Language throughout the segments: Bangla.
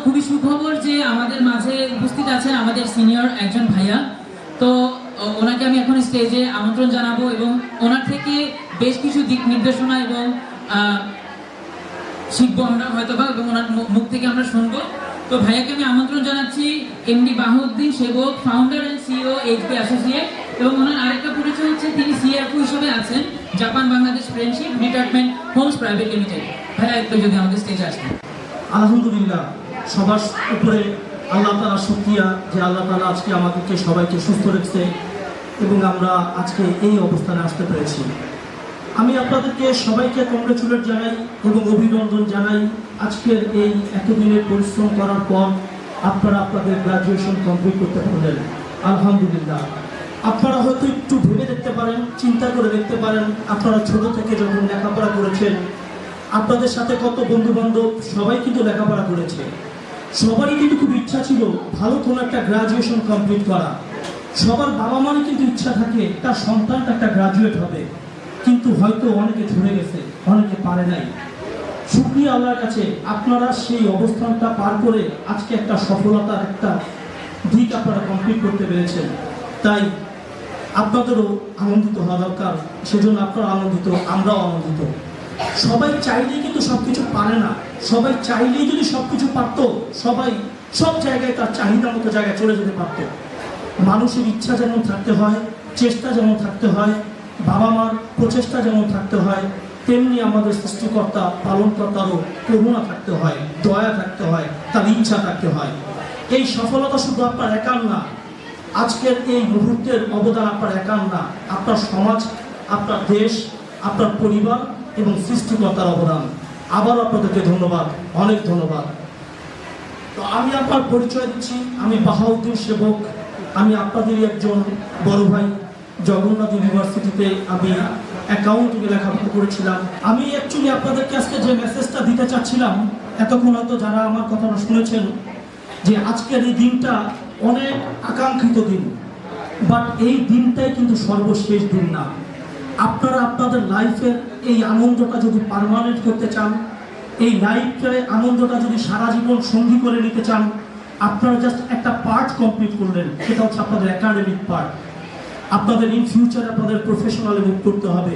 খুবই সুখবর যে আমাদের মাঝে উপস্থিত আছেন আমাদের সিনিয়র একজন ভাইয়া। তো ওনাকে আমি এখন স্টেজে আমন্ত্রণ জানাবো এবং ওনার থেকে বেশ কিছু দিক নির্দেশনা এবং শিখবো আমরা হয়তোবা, এবং ওনার মুখ থেকে আমরা শুনবো। তো ভাইয়াকে আমি আমন্ত্রণ জানাচ্ছি, MD Bahauddin Sebak, founder and CEO HP associate, এবং ওনার আরেকটা পরিচয় হচ্ছে তিনি সিএফও হিসেবে আছেন Japan Bangladesh friendship department homes private limited. ভাইয়া একটু যদি আমাদের স্টেজে আসেন। আলহামদুলিল্লাহ, সবার উপরে আল্লাহ তাআলা শুকরিয়া যে আল্লাহ তাআলা আজকে আমাদেরকে সবাইকে সুস্থ রেখেছে এবং আমরা আজকে এই অবস্থানে আসতে পেরেছি। আমি আপনাদেরকে সবাইকে কংগ্রেচুলেট জানাই এবং অভিনন্দন জানাই। আজকের এই এতদিনের পরিশ্রম করার পর আপনারা আপনাদের গ্রাজুয়েশন কমপ্লিট করতে পারলেন, আলহামদুলিল্লাহ। আপনারা হয়তো একটু ভেবে দেখতে পারেন, চিন্তা করে দেখতে পারেন, আপনারা ছোট থেকে যখন লেখাপড়া করেছেন আপনাদের সাথে কত বন্ধু বান্ধব সবাই কিন্তু লেখাপড়া করেছে, সবারই কিন্তু খুব ইচ্ছা ছিল ভালো কোনো একটা গ্রাজুয়েশন কমপ্লিট করা। সবার বাবা মারই কিন্তু ইচ্ছা থাকে তার সন্তানটা একটা গ্রাজুয়েট হবে, কিন্তু হয়তো অনেকে ঝরে গেছে, অনেকে পারে নাই। শুকরিয়া আল্লাহর কাছে, আপনারা সেই অবস্থানটা পার করে আজকে একটা সফলতার একটা দিক আপনারা কমপ্লিট করতে পেরেছেন। তাই আপনাদেরও আনন্দিত হওয়া দরকার, সেজন্য আপনারা আনন্দিত, আমরাও আনন্দিত। সবাই চাইলেই কিন্তু সবকিছু পারে না, সবাই চাইলেই যদি সবকিছু পারত সবাই সব জায়গায় তার চাহিদা মতো জায়গায় চলে যেতে পারত। মানুষের ইচ্ছা যেমন থাকতে হয়, চেষ্টা যেমন থাকতে হয়, বাবা মার প্রচেষ্টা যেমন থাকতে হয়, তেমনি আমাদের সৃষ্টিকর্তা পালনকর্তারও করুণা থাকতে হয়, দয়া থাকতে হয়, তার ইচ্ছা থাকতে হয়। এই সফলতা শুধু আপনার একার না, আজকের এই মুহূর্তের অবদান আপনার একার না, আপনার সমাজ, আপনার দেশ, আপনার পরিবার এবং সৃষ্টিকর্তার অবদান। আবারও আপনাদেরকে ধন্যবাদ, অনেক ধন্যবাদ। তো আমি আপনার পরিচয় দিচ্ছি, আমি বাহাউদ্দিন সেবক। আমি আপনাদেরই একজন বড় ভাই। জগন্নাথ ইউনিভার্সিটিতে আমি অ্যাকাউন্টিংয়ে লেখাপড়া করেছিলাম। আমি অ্যাকচুয়ালি আপনাদেরকে আজকে যে মেসেজটা দিতে চাচ্ছিলাম, এতক্ষণ হয়তো যারা আমার কথাটা শুনেছেন, যে আজকের এই দিনটা অনেক আকাঙ্ক্ষিত দিন, বাট এই দিনটাই কিন্তু সর্বশেষ দিন না। আপনারা আপনাদের লাইফের এই আনন্দটা যদি পার্মানেন্ট করতে চান, এই লাইফটায় আনন্দটা যদি সারা জীবন সঙ্গী করে নিতে চান, আপনারা জাস্ট একটা পার্ট কমপ্লিট করলেন, সেটা হচ্ছে আপনাদের একাডেমিক পার্ট। আপনাদের ইন ফিউচারে আপনাদের প্রফেশনালে মুভ করতে হবে।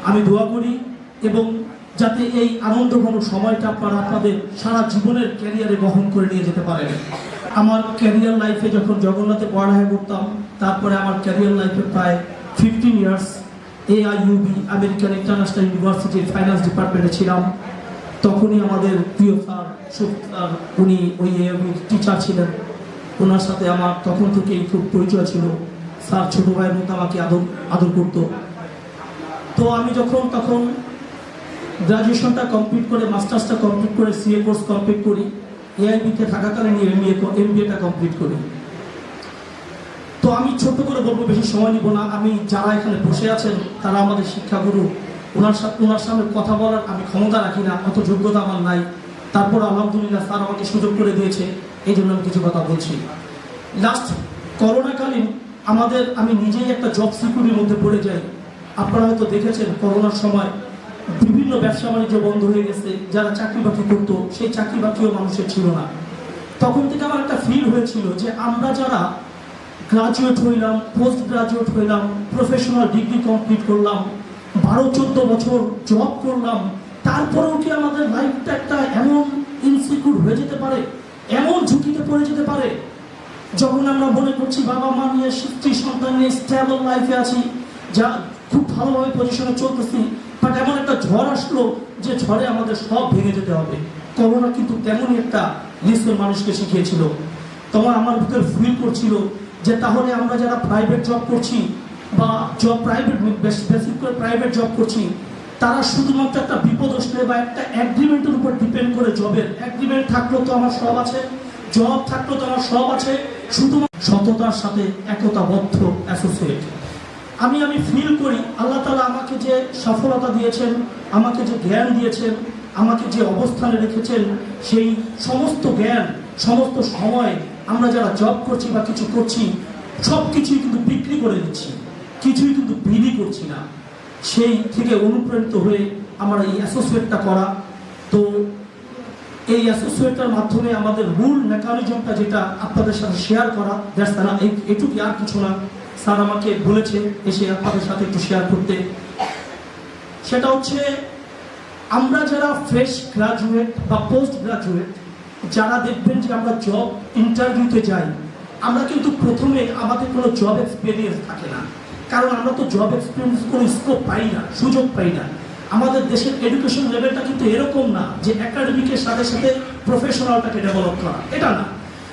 আমি দোয়া করি এবং যাতে এই আনন্দঘন সময়টা আপনারা আপনাদের সারা জীবনের ক্যারিয়ারে বহন করে নিয়ে যেতে পারেন। আমার ক্যারিয়ার লাইফে যখন জগন্নাথে পড়ালেখা করতাম, তারপরে আমার ক্যারিয়ার লাইফে প্রায় 15 ইয়ার্স AIUB আমেরিকান ইন্টারন্যাশনাল ইউনিভার্সিটির ফাইন্যান্স ডিপার্টমেন্টে ছিলাম। তখনই আমাদের প্রিয় স্যার উনি ওই AIUB টিচার ছিলেন, ওনার সাথে আমার তখন থেকেই খুব পরিচয় ছিল। স্যার ছোটো ভাইয়ের মতো আমাকে আদর করতো। তো আমি তখন গ্রাজুয়েশনটা কমপ্লিট করে, মাস্টার্সটা কমপ্লিট করে, CA কোর্স কমপ্লিট করি, AIUB-তে থাকাকালীন MBA-টা কমপ্লিট করি। তো আমি ছোট করে বলবো, বেশি সময় নিব না। আমি যারা এখানে বসে আছেন তারা আমাদের শিক্ষাগুরু, ওনার সামনে কথা বলার আমি ক্ষমতা রাখি না, অত যোগ্যতা আমার নাই। তারপর আলহামদুলিল্লাহ স্যার আমাকে সুযোগ করে দিয়েছে, এই জন্য আমি কিছু কথা বলছি। লাস্ট করোনাকালীন আমি নিজেই একটা জব সিকিউরিটির মধ্যে পড়ে যাই। আপনারা হয়তো দেখেছেন করোনার সময় বিভিন্ন ব্যবসা বাণিজ্য বন্ধ হয়ে গেছে, যারা চাকরি বাকরি করতো সেই চাকরি বাকরিও মানুষের ছিল না। তখন থেকে আমার একটা ফিল হয়েছিল যে আমরা যারা গ্রাজুয়েট হইলাম, পোস্ট গ্রাজুয়েট হইলাম, প্রফেশনাল ডিগ্রি কমপ্লিট করলাম, 12-14 বছর জব করলাম, তারপরেও কি আমাদের লাইফটা একটা এমন ইনসিকিউর হয়ে যেতে পারে, এমন ঝুঁকিতে পড়ে যেতে পারে, যখন আমরা মনে করছি বাবা মা নিয়ে, স্ত্রী সন্তান নিয়ে স্টেবল লাইফে আছি, যা খুব ভালোভাবে পজিশনে চলতেছি, বাট এমন একটা ঝড় আসলো যে ঝড়ে আমাদের সব ভেঙে যেতে হবে। করোনা কিন্তু তেমনই একটা লিসন মানুষকে শিখিয়েছিল। তোমার আমার ভিতরে ফিল করছিল যে তাহলে আমরা যারা প্রাইভেট জব করছি বা বেসিক করে প্রাইভেট জব করছি, তারা শুধুমাত্র একটা বিপদ আসলে বা একটা অ্যাগ্রিমেন্টের উপর ডিপেন্ড করে, জবের অ্যাগ্রিমেন্ট থাকলেও তো আমার সব আছে, জব থাকলেও তো আমার সব আছে, শুধুমাত্র সততার সাথে একতাবদ্ধ অ্যাসোসিয়েট। আমি ফিল করি আল্লাহ তাআলা আমাকে যে সফলতা দিয়েছেন, আমাকে যে জ্ঞান দিয়েছেন, আমাকে যে অবস্থানে রেখেছেন, সেই সমস্ত জ্ঞান, সমস্ত সময় আমরা যারা জব করছি বা কিছু করছি, সব কিছুই কিন্তু বিক্রি করে দিচ্ছি, কিছুই কিন্তু বিলি করছি না। সেই থেকে অনুপ্রাণিত হয়ে আমার এই অ্যাসোসিয়েটটা করা। তো এই অ্যাসোসিয়েটের মাধ্যমে আমাদের মূল মেকানিজমটা যেটা আপনাদের সাথে শেয়ার করা, এটুকু আর কিছু না। স্যার আমাকে বলেছে এসে আপনাদের সাথে একটু শেয়ার করতে। সেটা হচ্ছে আমরা যারা ফ্রেশ গ্রাজুয়েট বা পোস্ট গ্রাজুয়েট, যারা দেখবেন যে আমরা জব ইন্টারভিউতে যাই, আমরা কিন্তু প্রথমে আমাদের কোনো জব এক্সপিরিয়েন্স থাকে না, কারণ আমরা তো জব এক্সপিরিয়েন্স কোনো স্কোপ পাই না, সুযোগ পাই না। আমাদের দেশের এডুকেশন লেভেলটা কিন্তু এরকম না যে একাডেমিকের সাথে সাথে প্রফেশনালটাকে ডেভেলপ করা, এটা না।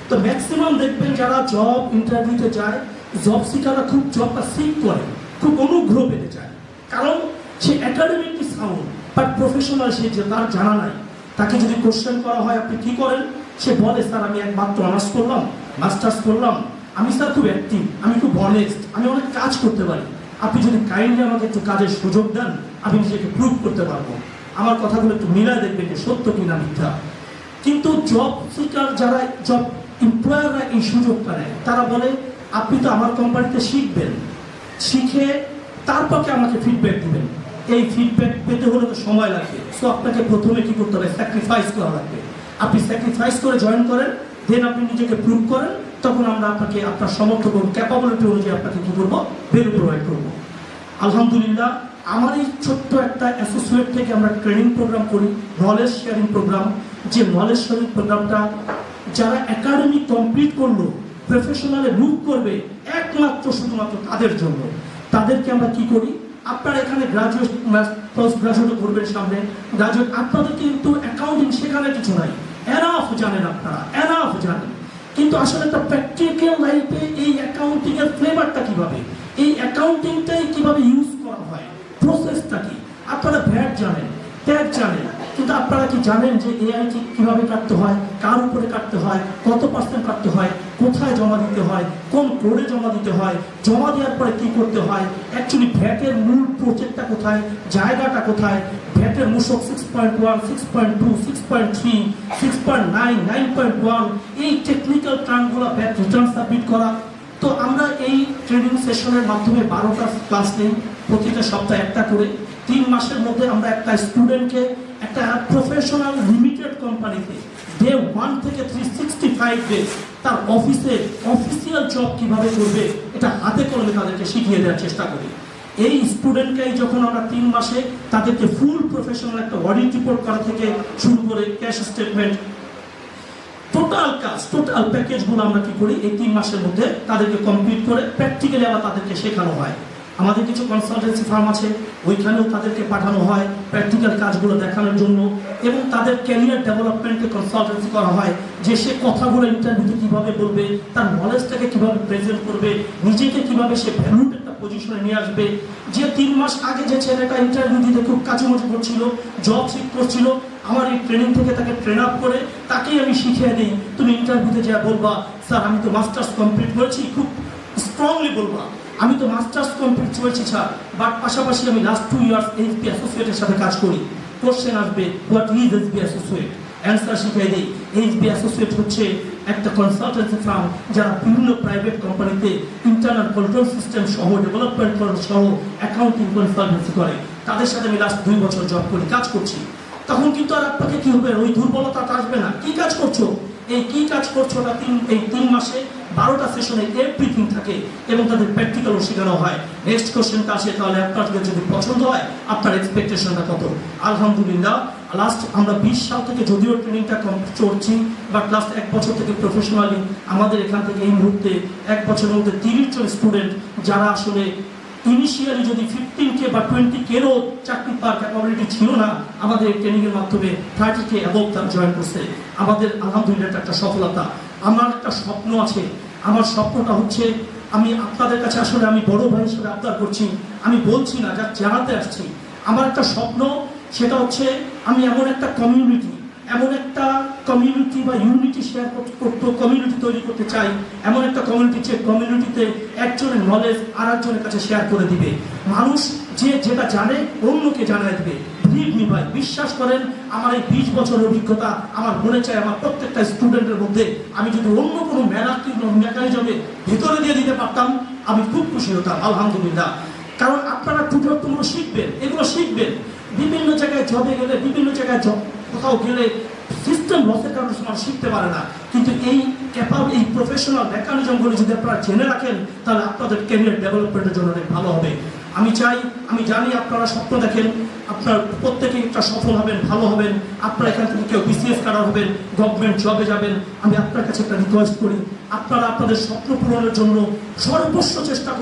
তো ম্যাক্সিমাম দেখবেন যারা জব ইন্টারভিউতে যায়, জব সিকাররা খুব জবটা সিক করে, খুব অনুগ্রহ পেতে চায়, কারণ সে একাডেমিকলি সাউন্ড বাট প্রফেশনাল সে যে তার জানা নাই। তাকে যদি কোশ্চেন করা হয় আপনি কি করেন, সে বলে স্যার আমি একমাত্র অনার্স করলাম, মাস্টার্স করলাম, আমি স্যার খুব অ্যাক্টিভ, আমি খুব অনেস্ট, আমি অনেক কাজ করতে পারি, আপনি যদি কাইন্ডলি আমাকে একটু কাজের সুযোগ দেন আমি নিজেকে প্রুভ করতে পারবো। আমার কথাগুলো একটু মিলায় দেখবেন যে সত্য কিনা মিথ্যা। কিন্তু জব সিকার যারা, জব এমপ্লয়াররা এই সুযোগটা নেয়, তারা বলে আপনি তো আমার কোম্পানিতে শিখবেন, শিখে তারপরে আমাকে ফিডব্যাক দিবেন। এই ফিডব্যাক পেতে হলে তো সময় লাগবে, সো আপনাকে প্রথমে কি করতে হবে, স্যাক্রিফাইস করা লাগবে। আপনি স্যাক্রিফাইস করে জয়েন করেন, দেন আপনি নিজেকে প্রুভ করেন, তখন আমরা আপনাকে আপনার সমর্থক এবং ক্যাপাবিলিটি অনুযায়ী আপনাকে কি করবো, ভ্যালু প্রোভাইড করবো। আলহামদুলিল্লাহ আমার এই ছোট্ট একটা অ্যাসোসিয়েট থেকে আমরা ট্রেনিং প্রোগ্রাম করি, নলেজ শেয়ারিং প্রোগ্রাম। যে নলেজ শেয়ারিং প্রোগ্রামটা যারা একাডেমি কমপ্লিট করলো, প্রফেশনালে মুভ করবে, একমাত্র শুধুমাত্র তাদের জন্য। তাদেরকে আমরা কি করি, আপনারা এখানে গ্রাজুয়েট পোস্ট গ্রাজুয়েট করবেন, সামনে গ্রাজুয়েট, আপনাদের কিন্তু অ্যাকাউন্টিং শেখানোর কিছু নাই, এনাফ জানেন আপনারা, এনাফ জানেন। কিন্তু আসলে একটা প্র্যাকটিক্যাল লাইফে এই অ্যাকাউন্টিং এর ফ্লেভারটা কিভাবে, এই অ্যাকাউন্টিংটাই কিভাবে ইউজ করা হয়, প্রসেসটা কি, আপনারা ভ্যাট জানেন, ট্যাক্স জানেন, কিন্তু আপনারা কি জানেন যে এআইটি কিভাবে কাটতে হয়, কার উপরে কাটতে হয়, কত পার্সেন্ট কাটতে হয়, কোথায় জমা দিতে হয়, কোন কোডে জমা দিতে হয়, জমা দেওয়ার পরে কি করতে হয়, অ্যাকচুয়ালি ভ্যাটের মূল প্রজেক্টটা কোথায়, জায়গাটা কোথায়, ভ্যাটের মূসক 6.1, 6.2, 6.3, 6.9, 9.1, এই টেকনিক্যাল টার্মগুলো ভ্যাট রিটার্ন সাবমিট করা। তো আমরা এই ট্রেনিং সেশনের মাধ্যমে 12টা ক্লাস নেই, প্রতিটা সপ্তাহে একটা করে। 3 মাসের মধ্যে আমরা একটা স্টুডেন্টকে একটা প্রফেশনাল লিমিটেড কোম্পানিতে ডে 1 থেকে 365 ডেজ তার অফিসে অফিসিয়াল জব কিভাবে করবে এটা হাতে কলমে তাদেরকে শিখিয়ে দেওয়ার চেষ্টা করি। এই স্টুডেন্টকেই যখন আমরা 3 মাসে তাদেরকে ফুল প্রফেশনাল একটা অডিট রিপোর্ট করা থেকে শুরু করে ক্যাশ স্টেটমেন্ট, টোটাল কাজ, টোটাল প্যাকেজগুলো আমরা কি করি, এই 3 মাসের মধ্যে তাদেরকে কমপ্লিট করে প্র্যাকটিক্যালি আবার তাদেরকে শেখানো হয়। আমাদের কিছু কনসালটেন্সি ফার্ম আছে, ওইখানেও তাদেরকে পাঠানো হয় প্র্যাকটিক্যাল কাজগুলো দেখানোর জন্য, এবং তাদের ক্যারিয়ার ডেভেলপমেন্টে কনসালটেন্সি করা হয়, যে সে কথাগুলো ইন্টারভিউতে কীভাবে বলবে, তার নলেজটাকে কীভাবে প্রেজেন্ট করবে, নিজেকে কীভাবে সে ভ্যালুড একটা পজিশনে নিয়ে আসবে। যে 3 মাস আগে যে ছেলেটা ইন্টারভিউ দিতে খুব কাছামুচি করছিল, জব সিক করছিল, আমার এই ট্রেনিং থেকে তাকে ট্রেন আপ করে তাকেই আমি শিখিয়ে দিই, তুমি ইন্টারভিউতে যা বলবা স্যার আমি তো মাস্টার্স কমপ্লিট করেছি, খুব স্ট্রংলি বলবা আমি তো মাস্টার্স কমপ্লিট করেছি স্যার, বাট পাশাপাশি আমি লাস্ট 2 ইয়ার্স এইচবি অ্যাসোসিয়েটের সাথে কাজ করি। কোশ্চেন আসবে what is HB associate, answer শিখিয়ে দিই। এইচবি অ্যাসোসিয়েট হচ্ছে একটা কনসালটেন্সি ফার্ম যারা বিভিন্ন প্রাইভেট কোম্পানিতে ইন্টারনাল কন্ট্রোল সিস্টেম সহ, ডেভেলপমেন্ট সহ অ্যাকাউন্টিং কনসালটেন্সি করে। তাদের সাথে আমি লাস্ট 2 বছর জব করি, কাজ করছি। তখন কিন্তু আর আপনাকে কি হবে, ওই দুর্বলতা আসবে না। কি কাজ করছো, এই কি কাজ করছো, এই 3 মাসে 12টা সেশনে এভরিথিং থাকে এবং তাদের প্র্যাকটিক্যালও শেখানো হয়। নেক্সট কোশ্চেনটা আসে, তাহলে আপনাদের যদি পছন্দ হয় আপনার এক্সপেকটেশনটা কত। আলহামদুলিল্লাহ লাস্ট আমরা 20 সাল থেকে যদিও ট্রেনিংটা কমপ্লিট করছি, বাট লাস্ট 1 বছর থেকে প্রফেশনালি আমাদের এখান থেকে এই মুহূর্তে 1 বছরের মধ্যে 30 জন স্টুডেন্ট যারা আসলে ইনিশিয়ালি যদি 15K বা 20K'রও চাকরি পাওয়ার ক্যাপাবিলিটি ছিল না, আমাদের এই ট্রেনিংয়ের মাধ্যমে 30K অ্যাবভ তারা জয়েন করছে। আমাদের আলহামদুলিল্লাহ একটা সফলতা। আমার একটা স্বপ্ন আছে, আমার স্বপ্নটা হচ্ছে, আমি আপনাদের কাছে আসলে আমি বড় ভাই হিসেবে আবদার করছি, আমি বলছি না, যা জানাতে আসছি। আমার একটা স্বপ্ন, সেটা হচ্ছে আমি এমন একটা কমিউনিটি বা ইউনিটি শেয়ার করতে, কমিউনিটি তৈরি করতে চাই, এমন একটা কমিউনিটি যে কমিউনিটিতে একজনের নলেজ আর একজনের কাছে শেয়ার করে দিবে। মানুষ যে যেটা জানে অন্যকে জানায় দিবে। ভাই বিশ্বাস করেন, আমার এই 20 বছরের অভিজ্ঞতা আমার মনে চায় আমার প্রত্যেকটা স্টুডেন্টের মধ্যে আমি যদি অন্য কোনো মেকানিজমে ভেতরে দিয়ে দিতে পারতাম আমি খুব খুশি হতাম। আলহামদুলিল্লাহ, কারণ আপনারা টুকরো শিখবেন, এগুলো শিখবেন, বিভিন্ন জায়গায় জবে গেলে বিভিন্ন জায়গায় কোথাও গেলে সিস্টেম লসের কারণে মানুষ শিখতে পারে না, কিন্তু এই এই প্রফেশনাল মেকানিজমগুলো যদি আপনারা জেনে রাখেন তাহলে আপনাদের ক্যারিয়ার ডেভেলপমেন্টের জন্য অনেক ভালো হবে। আমি জানি আপনারা স্বপ্ন দেখেন, আপনার প্রত্যেকে একটা সফল হবেন, ভালো হবেন, আপনারা এখান থেকে কেউ বিসিএস কাটার হবেন, গভর্নমেন্ট জবে যাবেন। আমি আপনার কাছে একটা রিকোয়েস্ট করি, আপনারা আপনাদের স্বপ্ন পূরণের জন্য সর্বস্ব চেষ্টা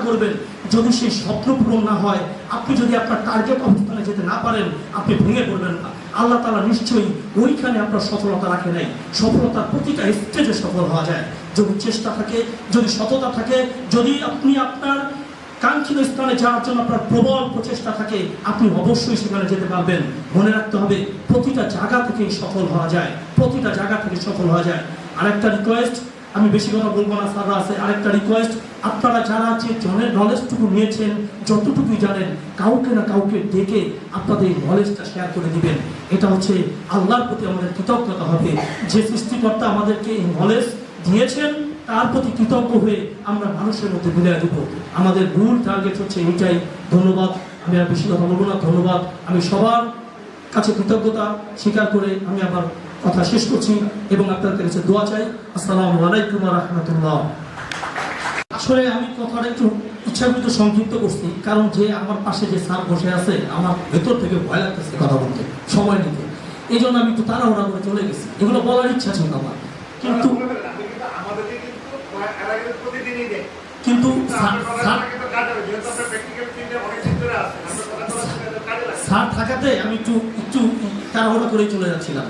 করবেন। যদি সেই স্বপ্ন পূরণ না হয়, আপনি যদি আপনার টার্গেট অবস্থানে যেতে না পারেন, আপনি ভেঙে পড়বেন না। আল্লাহ তাআলা নিশ্চয়ই ওইখানে আপনার সফলতা রাখে নাই। সফলতার প্রতিটা স্টেজে সফল হওয়া যায় যদি চেষ্টা থাকে, যদি সততা থাকে, যদি আপনি আপনার কাঙ্ক্ষিত স্থানে যাওয়ার জন্য আপনার প্রবল প্রচেষ্টা থাকে, আপনি অবশ্যই সেখানে যেতে পারবেন। মনে রাখতে হবে, প্রতিটা জায়গা থেকে সফল হওয়া যায়। আরেকটা রিকোয়েস্ট, আমি বেশি কথা বলবো না, স্যাররা আছে, আরেকটা রিকোয়েস্ট, আপনারা যারা যে নলেজটুকু নিয়েছেন, যতটুকুই জানেন, কাউকে না কাউকে ডেকে আপনাদের এই নলেজটা শেয়ার করে দিবেন। এটা হচ্ছে আল্লাহর প্রতি আমাদের কৃতজ্ঞতা হবে, যে সৃষ্টিকর্তা আমাদেরকে এই নলেজ দিয়েছেন, তার প্রতি কৃতজ্ঞ হয়ে আমরা মানুষের মধ্যে বিলিয়ে দেব। আমাদের মূল টার্গেট হচ্ছে এইটাই। ধন্যবাদ, আমি আর বেশি কথা বলবো না। ধন্যবাদ। আমি সবার কাছে কৃতজ্ঞতা স্বীকার করে আমি আবার কথা শেষ করছি এবং আপনাদের কাছে দোয়া চাই। আসসালামু আলাইকুম ওয়া রাহমাতুল্লাহ। আসলে আমি কথাটা একটু ইচ্ছাকৃত সংক্ষিপ্ত করছি, কারণ যে আমার পাশে যে স্যার বসে আছে, আমার ভেতর থেকে ভয় লাগতেছে কথা বলতে, সময় নিতে। এই জন্য আমি একটু তাড়াহুড়া করে চলে গেছি। এগুলো বলার ইচ্ছা ছিল আমার, কিন্তু স্যার থাকাতে আমি একটু তাড়াহুড়া করে চলে যাচ্ছিলাম।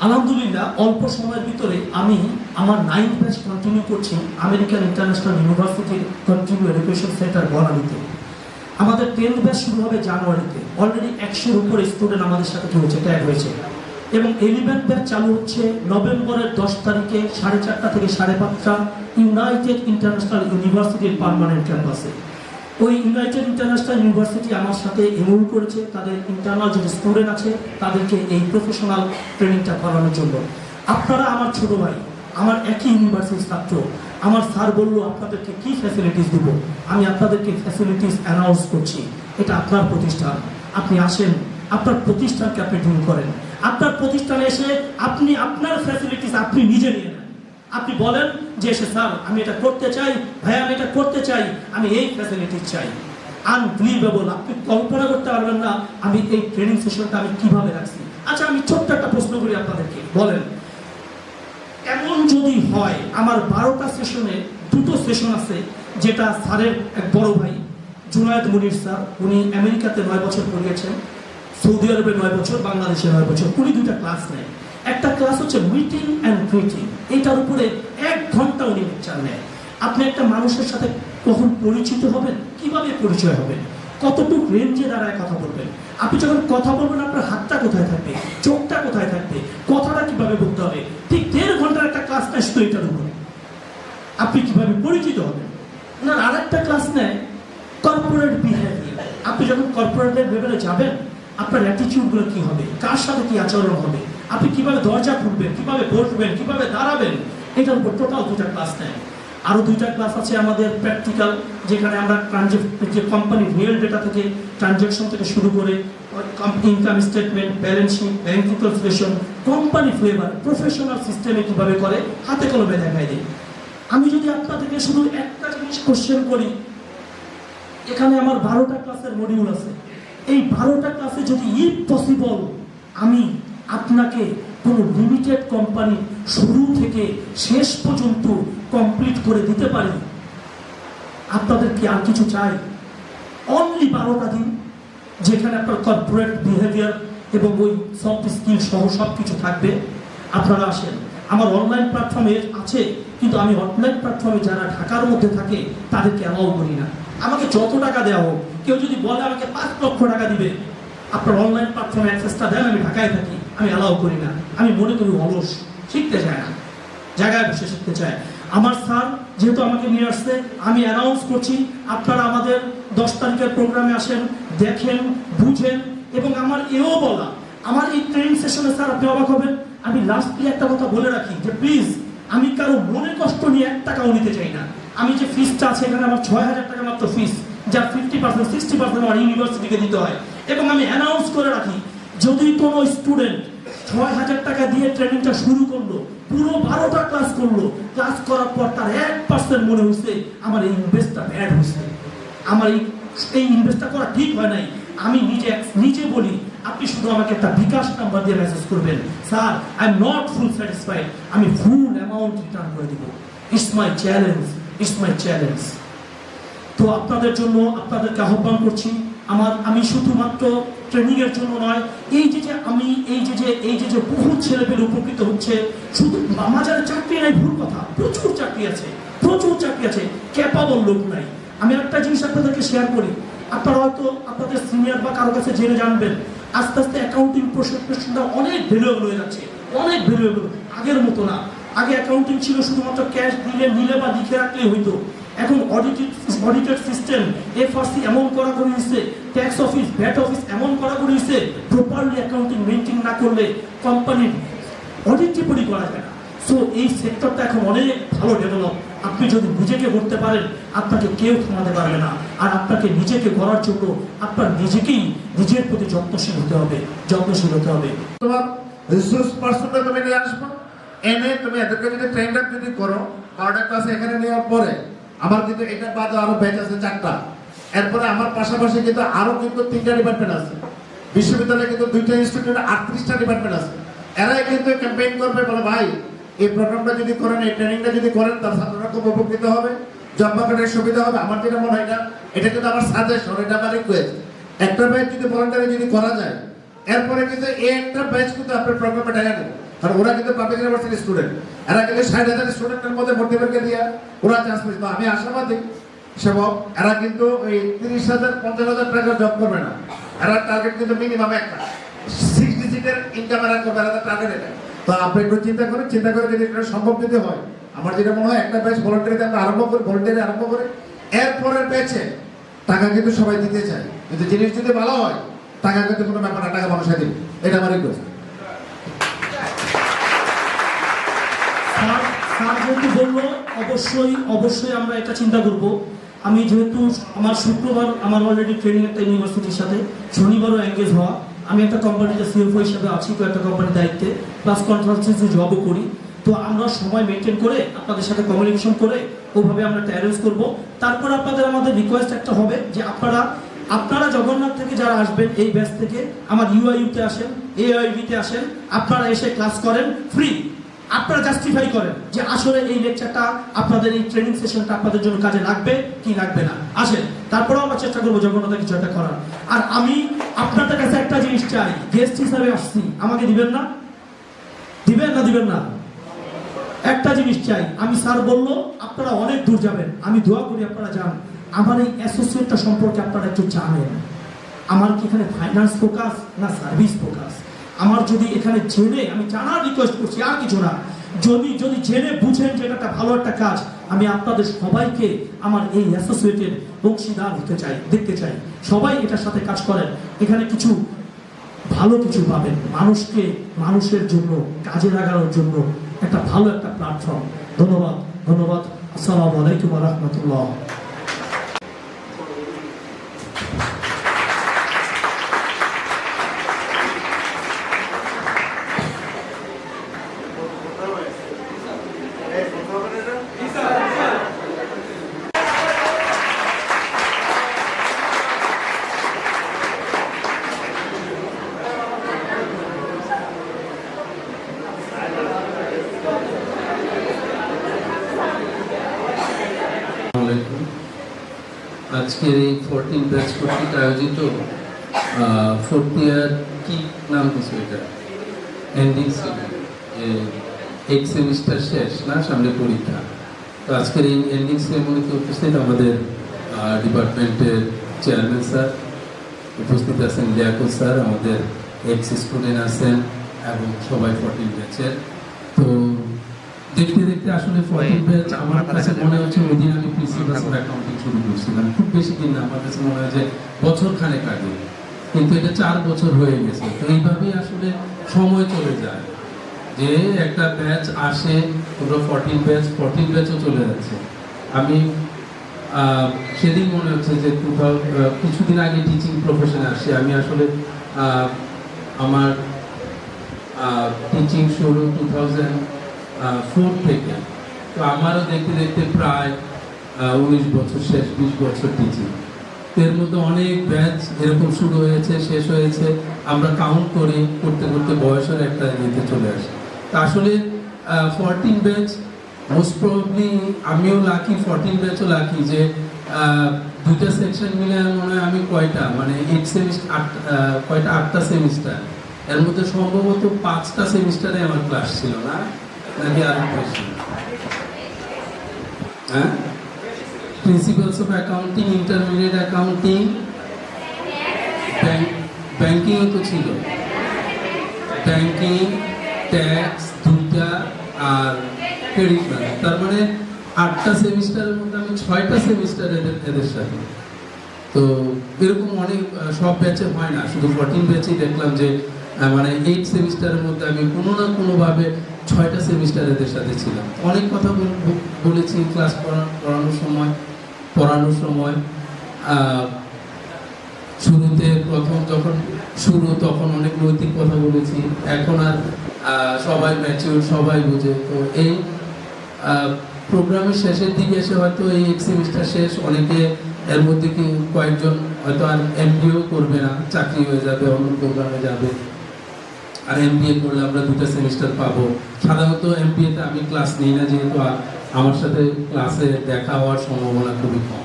আলহামদুলিল্লাহ, অল্প সময়ের ভিতরে আমি আমার 9th ব্যাচ কন্টিনিউ করছি আমেরিকান ইন্টারন্যাশনাল ইউনিভার্সিটির কন্টিনিউ এডুকেশন সেন্টার বনানীতে। আমাদের 10th ব্যাচ শুরু হবে জানুয়ারিতে। অলরেডি 100-এর উপরে স্টুডেন্ট আমাদের সাথে ট্যাগ হয়েছে এবং 11th ব্যাচ চালু হচ্ছে নভেম্বরের 10 তারিখে 4:30 থেকে 5:30 ইউনাইটেড ইন্টারন্যাশনাল ইউনিভার্সিটির পার্মানেন্ট ক্যাম্পাসে। ওই ইউনাইটেড ইন্টারন্যাশনাল ইউনিভার্সিটি আমার সাথে এমওইউ করেছে তাদের ইন্টারনাল যে স্টুডেন্ট আছে তাদেরকে এই প্রফেশনাল ট্রেনিংটা করানোর জন্য। আপনারা আমার ছোট ভাই, আমার একই ইউনিভার্সিটির ছাত্র। আমার স্যার বললো আপনাদেরকে কি ফ্যাসিলিটিস দিব, আমি আপনাদেরকে ফ্যাসিলিটিস অ্যানাউন্স করছি। এটা আপনার প্রতিষ্ঠান, আপনি আসেন, আপনার প্রতিষ্ঠানকে আপনি ডিল করেন। আপনার প্রতিষ্ঠানে এসে আপনি আপনার ফ্যাসিলিটিস আপনি নিজে নিয়ে নেন। আপনি বলেন যে এসে, স্যার আমি এটা করতে চাই, ভাই আমি এটা করতে চাই, আমি এই ফ্যাসিলিটিস চাই। আনবিলিভেবল, আপনি কল্পনা করতে পারবেন না আমি এই ট্রেনিং সেশনটা আমি কিভাবে রাখছি। আচ্ছা, আমি ছোট্ট একটা প্রশ্ন করি আপনাদেরকে, বলেন এমন যদি হয় আমার 12টা সেশনে 2টো সেশন আছে, যেটা স্যারের এক বড় ভাই জুনায়েদ মুনির স্যার, উনি আমেরিকাতে 9 বছর পড়িয়েছেন, সৌদি আরবে 9 বছর, বাংলাদেশে 9 বছর, উনি 2টা ক্লাস নেয়। একটা ক্লাস হচ্ছে মিটিং অ্যান্ড গ্রিটিং, এইটার উপরে 1 ঘন্টা উনি লেকচার নেয়। আপনি একটা মানুষের সাথে কখন পরিচিত হবেন, কিভাবে পরিচয় হবেন, কতটুকু রেঞ্জে দাঁড়ায় কথা বলবেন, আপনি যখন কথা বলবেন আপনার হাতটা কোথায় থাকবে, চোখটা কোথায় থাকবে, কথাটা কিভাবে বলতে হবে, ঠিক 1.5 ঘন্টার একটা ক্লাস নেয় শুধু এটার উপরে। আপনি কিভাবে পরিচিত হবেন। না, আরেকটা ক্লাস নেয় কর্পোরেট বিহেভিয়ার। আপনি যখন কর্পোরেট লেভেলে যাবেন আপনার অ্যাটিটিউডগুলো কি হবে, কার সাথে কি আচরণ হবে, আপনি কিভাবে দরজা খুলবেন, কিভাবে বসবেন, কিভাবে দাঁড়াবেন, এটার উপর টোটাল 2টা ক্লাস নেয়। আরও 2টা ক্লাস আছে আমাদের প্র্যাকটিক্যাল, যেখানে আমরা যে কোম্পানির রিয়েল ডেটা থেকে ট্রানজ্যাকশন থেকে শুরু করে income statement, balance sheet, bank reconciliation, company flavour, professional সিস্টেমে কিভাবে করে হাতে কলমে দেখাই দিই। আমি যদি আপনাদেরকে শুধু একটা জিনিস কোশ্চেন করি, এখানে আমার 12টা ক্লাসের মডিউল আছে। এই 12টা ক্লাসে যদি ইফ পসিবল আমি আপনাকে কোনো লিমিটেড কোম্পানি শুরু থেকে শেষ পর্যন্ত কমপ্লিট করে দিতে পারি, আপনাদের কি আর কিছু চাই? অনলি 12টা দিন, যেখানে আপনার কর্পোরেট বিহেভিয়ার এবং ওই সফট স্কিল সহ সব কিছু থাকবে। আপনারা আসেন, আমার অনলাইন প্ল্যাটফর্মে আছে, কিন্তু আমি অনলাইন প্ল্যাটফর্মে যারা ঢাকার মধ্যে থাকে তাদেরকে অ্যালাউ করি না। আমাকে যত টাকা দেওয়া হোক, কেউ যদি বলে আমাকে 5 লক্ষ টাকা দিবে, আপনার অনলাইন প্ল্যাটফর্মে অ্যাক্সেসটা দেন, আমি ঢাকায় থাকি, আমি অ্যালাউ করি না। আমি মনে করি অলস, শিখতে চায় না, জায়গায় বসে শিখতে চায়। আমার স্যার যেহেতু আমাকে নিয়ে আসছে, আমি অ্যানাউন্স করছি আপনারা আমাদের 10 তারিখের প্রোগ্রামে আসেন, দেখেন, বুঝেন। এবং আমার এও বলা, আমার এই ট্রেনিং সেশনে স্যার আপনি অবাক হবেন, আমি লাস্টলি একটা কথা বলে রাখি যে প্লিজ আমি কারো মনে কষ্ট নিয়ে 1 টাকাও নিতে চাই না। আমি যে ফিসটা আছে এখানে আমার 6,000 টাকা মাত্র ফিস, যার 50% 60% আমার ইউনিভার্সিটিকে দিতে হয়। এবং আমি অ্যানাউন্স করে রাখি, যদি কোনো স্টুডেন্ট ৬,০০০ টাকা দিয়ে ট্রেনিংটা শুরু করলো, পুরো 12টা ক্লাস করলো, ক্লাস করার পর তার 1% মনে হয়েছে আমার এই ইনভেস্টটা ব্যাড হয়েছে, আমার এই ইনভেস্টটা করা ঠিক হয় নাই, আমি নিজে বলি আপনি শুধু আমাকে একটা বিকাশ নাম্বার দিয়ে মেসেজ করবেন, sir I am not full satisfied, আমি ফুল অ্যামাউন্ট রিটার্ন করে দিব। It's my challenge, it's my challenge. তো আপনাদের জন্য আপনাদেরকে আহ্বান করছি, আমি শুধুমাত্র ট্রেনিং এর জন্য নয়, এই যে বহু ছেলেপেলে উপকৃত হচ্ছে, শুধু বাজারে চাকরি নাই ভুল কথা, প্রচুর চাকরি আছে, ক্যাপাবল লোক নাই। আমি একটা জিনিস আপনাদেরকে শেয়ার করি, আপনারা হয়তো আপনাদের সিনিয়র বা কারো কাছে জেনে জানবেন, আস্তে আস্তে অ্যাকাউন্টিং প্রফেশনটা অনেক ভ্যালুয়েবল হয়ে যাচ্ছে, অনেক ভ্যালুয়েবল। আগের মতো না, আগে অ্যাকাউন্টিং ছিল শুধুমাত্র ক্যাশ নিলে বা লিখে রাখলেই হইতো। এখন অডিটেড সিস্টেম, এফআরসি এমন করা করে দিচ্ছে, ট্যাক্স অফিস, ভ্যাট অফিস এমন করা করে দিচ্ছে, প্রপারলি অ্যাকাউন্টিং মেনটেন না করলে কোম্পানির অডিট রিপোর্টই করা যায় না। সো এই সেক্টরটা এখন অনেক ভালো ডেভেলপ। আপনি যদি নিজেকে করতে পারেন, আপনাকে কেউ থামাতে পারবে না। আর আপনাকে নিজেকে করার জন্য আপনার নিজেকেই নিজের প্রতি যত্নশীল হতে হবে। তোমার রিসোর্স পার্সনটা তুমি নিয়ে আসবো, এনে তুমি এদেরকে যদি ট্রেন আপ যদি করো, 12টা ক্লাসে এখানে নেওয়ার পরে আমার কিন্তু এটা বাদে আরো ব্যাচ আছে 4টা, এরপরে আমার পাশাপাশি কিন্তু আরো কিন্তু 3টা ডিপার্টমেন্ট আছে, বিশ্ববিদ্যালয়ে কিন্তু 2টা ইনস্টিটিউটে 38টা ডিপার্টমেন্ট আছে। এরাই কিন্তু ক্যাম্পেইন করবে, বলে ভাই এই প্রোগ্রামটা যদি করেন, এই ট্রেনিংটা যদি করেন, তার ছাত্ররা খুব উপকৃত হবে, জব মার্কেটের সুবিধা হবে। আমার যেটা মনে হয় এটা কিন্তু আমার সাজেশন, এটা আমার রিকোয়েস্ট। একটা ব্যাচ যদি ভলান্টারি যদি করা যায়, এরপরে কিন্তু এই একটা ব্যাচ কিন্তু আপনার প্রোগ্রামে ঢাকা দেবে, কারণ ওরা কিন্তু পাবলিক ইউনিভার্সিটির স্টুডেন্ট, এরা কিন্তু 60,000 স্টুডেন্টের মধ্যে ভর্তি পরীক্ষা দিয়ে ওরা চান্স পেয়েছে। তো আমি আশাবাদী সেবক, এরা কিন্তু এই 30,000 50,000 টাকা জব করবে না, এরা টার্গেট কিন্তু মিনিমাম একটা 6 ডিজিটের ইনকাম এরা করবে, এরা টার্গেট এটা। তো আপনি একটু চিন্তা করে যদি এটা সম্ভব যদি হয়, আমার যেটা মনে হয় একটা ব্যাচ ভলান্টারিতে আমরা আরম্ভ করি, এরপরের ব্যাচে টাকা কিন্তু সবাই দিতে চায়, কিন্তু জিনিস যদি ভালো হয় টাকা কিন্তু কোনো ব্যাপার না, টাকা মানুষে দিবে, এটা আমার রিকোয়েস্ট। স্যার যেহেতু বললো, অবশ্যই আমরা এটা চিন্তা করব। আমি যেহেতু আমার শুক্রবার আমার অলরেডি ট্রেনিং একটা ইউনিভার্সিটির সাথে, শনিবারও এঙ্গেজ হওয়া, আমি একটা কোম্পানিতে সিএফও হিসাবে আছি, একটা কোম্পানির দায়িত্বে, প্লাস কনসালটেন্সি জবও করি। তো আমরা সময় মেনটেন করে আপনাদের সাথে কমিউনিকেশন করে ওভাবে আমরা অ্যারেঞ্জ করব। তারপর আমাদের রিকোয়েস্ট একটা হবে যে আপনারা জগন্নাথ থেকে যারা আসবেন, এই ব্যাচ থেকে আমার ইউআইইউতে আসেন, এআইবিতে আসেন, আপনারা এসে ক্লাস করেন ফ্রি। আপনারা জাস্টিফাই করেন যে আসলে এই লেকচারটা, আপনাদের এই ট্রেনিং সেশনটা আপনাদের জন্য কাজে লাগবে কি লাগবে না, আসেন। তারপরেও আমরা চেষ্টা করবো জগন্নাথে কিছু একটা করার। আর আমি আপনাদের কাছে একটা জিনিস চাই, গেস্ট হিসাবে আসছি, আমাকে দিবেন না? একটা জিনিস চাই, আমি স্যার বললো আপনারা অনেক দূর যাবেন, আমি দোয়া করি আপনারা যান। আমার এই অ্যাসোসিয়েটটা সম্পর্কে আপনারা একটু জানেন, আমার কি এখানে ফাইন্যান্স ফোকাস না সার্ভিস ফোকাস? আমার যদি এখানে জেনে, আমি জানার রিকোয়েস্ট করছি, আর কিছু না, যদি জেনে বুঝেন যে এটা একটা ভালো একটা কাজ, আমি আপনাদের সবাইকে আমার এই অ্যাসোসিয়েটের অংশীদার দেখতে চাই। সবাই এটার সাথে কাজ করেন, এখানে কিছু ভালো কিছু পাবেন, মানুষের জন্য কাজে লাগানোর জন্য একটা ভালো একটা প্ল্যাটফর্ম। ধন্যবাদ। আসসালামু আলাইকুম ওয়া রাহমাতুল্লাহ। আজকের এই 14 ব্যাচ কর্তৃক আয়োজিত 4th ইয়ার কি নাম দিচ্ছে এটা, এন্ডিং এক সেমিস্টার শেষ না, সামনে পরীক্ষা। তো আজকের এই এন্ডিং সেরেমনিতে উপস্থিত আমাদের ডিপার্টমেন্টের চেয়ারম্যান স্যার, উপস্থিত আছেন লিয়াকত স্যার, আমাদের এক্স স্টুডেন্ট আছেন এবং সবাই 14 ব্যাচের। তো দেখতে আসলে 14 ব্যাচ আমার কাছে মনে হচ্ছে ওই দিন আমি প্রিন্সিপাল অ্যাকাউন্টিং শুরু করছিলাম, খুব বেশি দিন না, আমার কাছে মনে হয় যে বছর খানেক আগে, কিন্তু এটা 4 বছর হয়ে গেছে। তো এইভাবেই আসলে সময় চলে যায়, যে একটা ব্যাচ আসে, পুরো 14 ব্যাচও চলে যাচ্ছে। আমি সেদিন মনে হচ্ছে যে কিছুদিন আগে টিচিং প্রফেশনে আসছি, আমি আসলে আমার টিচিং শুরু 2004 থেকে। তো আমারও দেখতে দেখতে প্রায় 19 বছর শেষ, 20 বছর টিচিং। এর মধ্যে অনেক ব্যাচ এরকম শুরু হয়েছে, শেষ হয়েছে, আমরা কাউন্ট করে করতে করতে বয়সের একটা ইয়েতে চলে আসি। তা আসলে 14 ব্যাচ মোস্ট প্রবাবলি আমিও লাকি, 14 ব্যাচও লাকি যে দুইটা সেকশন মিলে মনে হয় আমি কয়টা মানে 8 সেমিস্টার, কয়টা 8টা সেমিস্টার, এর মধ্যে সম্ভবত 5টা সেমিস্টারে আমার ক্লাস ছিল না, নাকি আরো বেশি? হ্যাঁ, principles of accounting, intermediate accounting, banking তো ছিল, ব্যাংকিং, ট্যাক্স দুইটা, আর ক্রেডিট ম্যানেজ। তার মানে 8টা সেমিস্টারের মধ্যে আমি 6টা সেমিস্টার এদের সাথে। তো এরকম অনেক সব ব্যাচে হয় না, শুধু 14 ব্যাচেই দেখলাম যে মানে 8 সেমিস্টারের মধ্যে আমি কোনো না কোনোভাবে 6টা সেমিস্টার এদের সাথে ছিলাম। অনেক কথা বলেছি ক্লাস পড়ানোর সময়। শুরুতে প্রথম যখন শুরু তখন অনেক নৈতিক কথা বলেছি, এখন আর সবাই ম্যাচিউর, সবাই বুঝে। তো এই প্রোগ্রামের শেষের দিকে এসে হয়তো এই এক সেমিস্টার শেষ, অনেকে এর মধ্যে কি কয়েকজন হয়তো আর এমবিএও করবে না, চাকরি হয়ে যাবে, অন্য প্রোগ্রামে যাবে। আর এমবিএ করলে আমরা 2টা সেমিস্টার পাবো। সাধারণত এমবিএতে আমি ক্লাস নিই না, যেহেতু আমার সাথে ক্লাসে দেখা হওয়ার সম্ভাবনা খুবই কম।